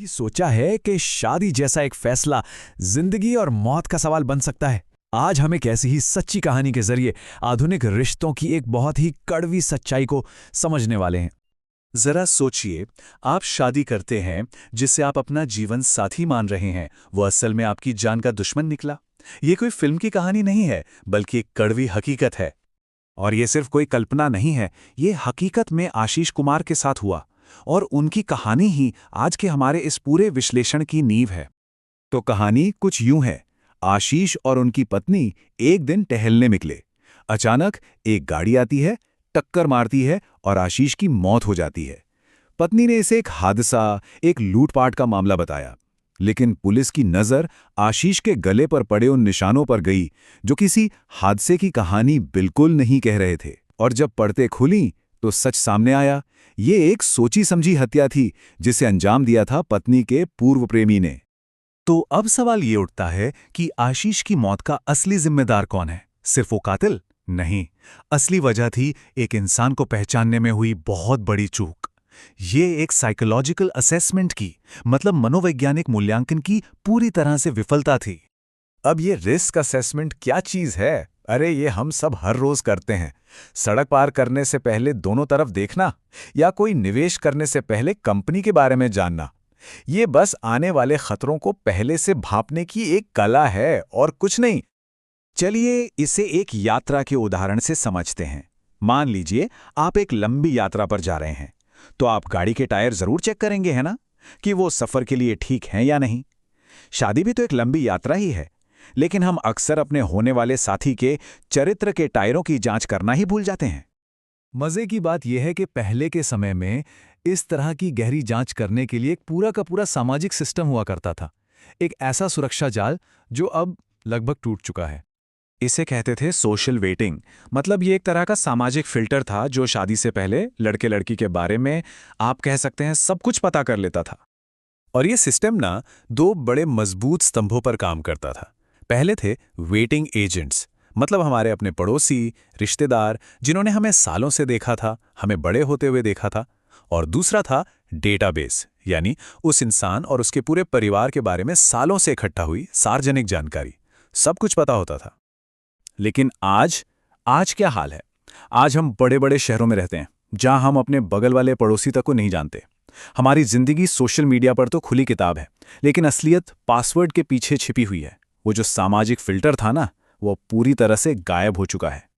ये सोचा है कि शादी जैसा एक फैसला जिंदगी और मौत का सवाल बन सकता है। आज हम एक ऐसी ही सच्ची कहानी के जरिए आधुनिक रिश्तों की एक बहुत ही कड़वी सच्चाई को समझने वाले हैं। जरा सोचिए, आप शादी करते हैं, जिसे आप अपना जीवन साथी मान रहे हैं, वो असल में आपकी जान का दुश्मन निकला। ये कोई फिल्म की कहानी नहीं है, बल्कि एक कड़वी हकीकत है। और ये सिर्फ कोई कल्पना नहीं है, ये हकीकत में आशीष कुमार के साथ हुआ और उनकी कहानी ही आज के हमारे इस पूरे विश्लेषण की नींव है। तो कहानी कुछ यूं है। आशीष और उनकी पत्नी एक दिन टहलने निकले। अचानक एक गाड़ी आती है, टक्कर मारती है और आशीष की मौत हो जाती है। पत्नी ने इसे एक हादसा, एक लूटपाट का मामला बताया, लेकिन पुलिस की नज़र आशीष के गले पर पड़े उन निशानों पर गई जो किसी हादसे की कहानी बिल्कुल नहीं कह रहे थे। और जब पर्दे खुली तो सच सामने आया। ये एक सोची समझी हत्या थी जिसे अंजाम दिया था पत्नी के पूर्व प्रेमी ने। तो अब सवाल ये उठता है कि आशीष की मौत का असली जिम्मेदार कौन है? सिर्फ वो कातिल? नहीं, असली वजह थी एक इंसान को पहचानने में हुई बहुत बड़ी चूक। ये एक साइकोलॉजिकल असेसमेंट की, मतलब मनोवैज्ञानिक मूल्यांकन की पूरी तरह से विफलता थी। अब ये रिस्क असेसमेंट क्या चीज़ है? अरे ये हम सब हर रोज करते हैं। सड़क पार करने से पहले दोनों तरफ देखना, या कोई निवेश करने से पहले कंपनी के बारे में जानना। ये बस आने वाले खतरों को पहले से भांपने की एक कला है और कुछ नहीं। चलिए इसे एक यात्रा के उदाहरण से समझते हैं। मान लीजिए आप एक लंबी यात्रा पर जा रहे हैं, तो आप गाड़ी के टायर जरूर चेक करेंगे, है ना, कि वो सफर के लिए ठीक हैं या नहीं। शादी भी तो एक लंबी यात्रा ही है, लेकिन हम अक्सर अपने होने वाले साथी के चरित्र के टायरों की जांच करना ही भूल जाते हैं। मजे की बात यह है कि पहले के समय में इस तरह की गहरी जांच करने के लिए एक पूरा का पूरा सामाजिक सिस्टम हुआ करता था, एक ऐसा सुरक्षा जाल जो अब लगभग टूट चुका है। इसे कहते थे सोशल वेटिंग। मतलब ये एक तरह का सामाजिक फिल्टर था जो शादी से पहले लड़के लड़की के बारे में, आप कह सकते हैं, सब कुछ पता कर लेता था। और ये सिस्टम ना दो बड़े मजबूत स्तंभों पर काम करता था। पहले थे वेटिंग एजेंट्स, मतलब हमारे अपने पड़ोसी, रिश्तेदार, जिन्होंने हमें सालों से देखा था, हमें बड़े होते हुए देखा था। और दूसरा था डेटाबेस, यानी उस इंसान और उसके पूरे परिवार के बारे में सालों से इकट्ठा हुई सार्वजनिक जानकारी, सब कुछ पता होता था। लेकिन आज क्या हाल है? आज हम बड़े बड़े शहरों में रहते हैं, जहां हम अपने बगल वाले पड़ोसी तक को नहीं जानते। हमारी जिंदगी सोशल मीडिया पर तो खुली किताब है, लेकिन असलियत पासवर्ड के पीछे छिपी हुई है। वो जो सामाजिक फिल्टर था ना, वो पूरी तरह से गायब हो चुका है।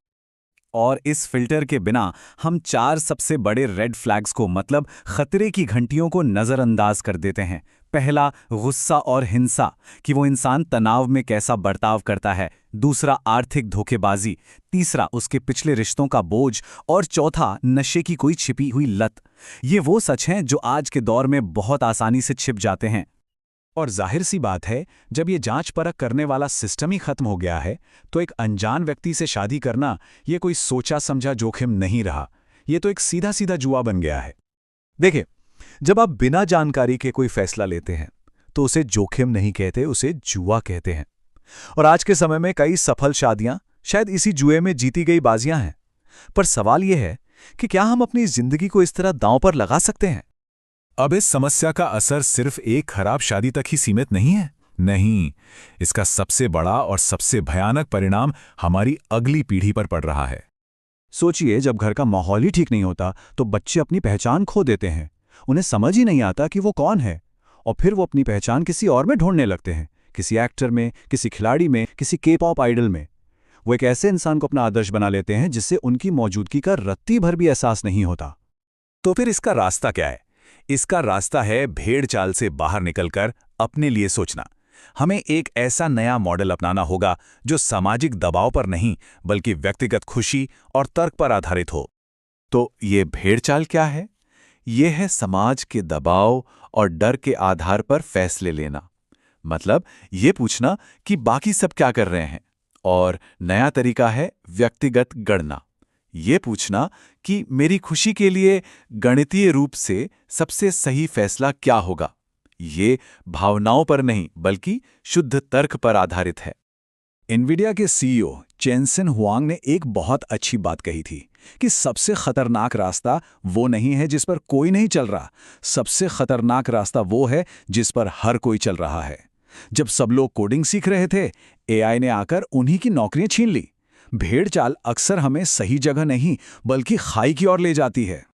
और इस फिल्टर के बिना हम चार सबसे बड़े रेड फ्लैग्स को, मतलब खतरे की घंटियों को नजरअंदाज कर देते हैं। पहला, गुस्सा और हिंसा, कि वो इंसान तनाव में कैसा बर्ताव करता है। दूसरा, आर्थिक धोखेबाजी। तीसरा, उसके पिछले रिश्तों का बोझ। और चौथा, नशे की कोई छिपी हुई लत। ये वो सच हैं जो आज के दौर में बहुत आसानी से छिप जाते हैं। और जाहिर सी बात है, जब ये जांच परख करने वाला सिस्टम ही खत्म हो गया है, तो एक अनजान व्यक्ति से शादी करना ये कोई सोचा समझा जोखिम नहीं रहा। ये तो एक सीधा सीधा जुआ बन गया है। देखिए, जब आप बिना जानकारी के कोई फैसला लेते हैं, तो उसे जोखिम नहीं कहते, उसे जुआ कहते हैं। और आज के समय में कई सफल शादियां शायद इसी जुए में जीती गई बाजियां हैं। पर सवाल यह है कि क्या हम अपनी जिंदगी को इस तरह दांव पर लगा सकते हैं? अब इस समस्या का असर सिर्फ एक खराब शादी तक ही सीमित नहीं है। नहीं, इसका सबसे बड़ा और सबसे भयानक परिणाम हमारी अगली पीढ़ी पर पड़ रहा है। सोचिए, जब घर का माहौल ही ठीक नहीं होता तो बच्चे अपनी पहचान खो देते हैं। उन्हें समझ ही नहीं आता कि वो कौन है, और फिर वो अपनी पहचान किसी और में ढूंढने लगते हैं, किसी एक्टर में, किसी खिलाड़ी में, किसी के-पॉप आइडल में। वो एक ऐसे इंसान को अपना आदर्श बना लेते हैं जिससे उनकी मौजूदगी का रत्ती भर भी एहसास नहीं होता। तो फिर इसका रास्ता क्या है? इसका रास्ता है भेड़ चाल से बाहर निकलकर अपने लिए सोचना। हमें एक ऐसा नया मॉडल अपनाना होगा जो सामाजिक दबाव पर नहीं, बल्कि व्यक्तिगत खुशी और तर्क पर आधारित हो। तो ये भेड़ चाल क्या है? ये है समाज के दबाव और डर के आधार पर फैसले लेना। मतलब ये पूछना कि बाकी सब क्या कर रहे हैं। और नया तरीका है व्यक्तिगत गणना। ये पूछना कि मेरी खुशी के लिए गणितीय रूप से सबसे सही फैसला क्या होगा। ये भावनाओं पर नहीं, बल्कि शुद्ध तर्क पर आधारित है। एनवीडिया के सीईओ जेनसेन हुआंग ने एक बहुत अच्छी बात कही थी कि सबसे खतरनाक रास्ता वो नहीं है जिस पर कोई नहीं चल रहा, सबसे खतरनाक रास्ता वो है जिस पर हर कोई चल रहा है। जब सब लोग कोडिंग सीख रहे थे, एआई ने आकर उन्हीं की नौकरियां छीन ली। भेड़ चाल अक्सर हमें सही जगह नहीं बल्कि खाई की ओर ले जाती है।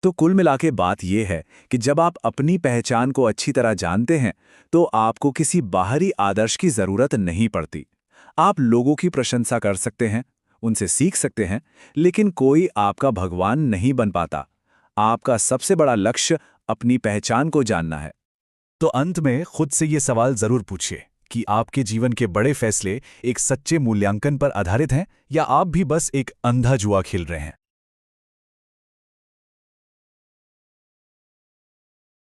तो कुल मिला के बात यह है कि जब आप अपनी पहचान को अच्छी तरह जानते हैं तो आपको किसी बाहरी आदर्श की जरूरत नहीं पड़ती। आप लोगों की प्रशंसा कर सकते हैं, उनसे सीख सकते हैं, लेकिन कोई आपका भगवान नहीं बन पाता। आपका सबसे बड़ा लक्ष्य अपनी पहचान को जानना है। तो अंत में खुद से ये सवाल जरूर पूछिए कि आपके जीवन के बड़े फैसले एक सच्चे मूल्यांकन पर आधारित हैं या आप भी बस एक अंधा जुआ खेल रहे हैं।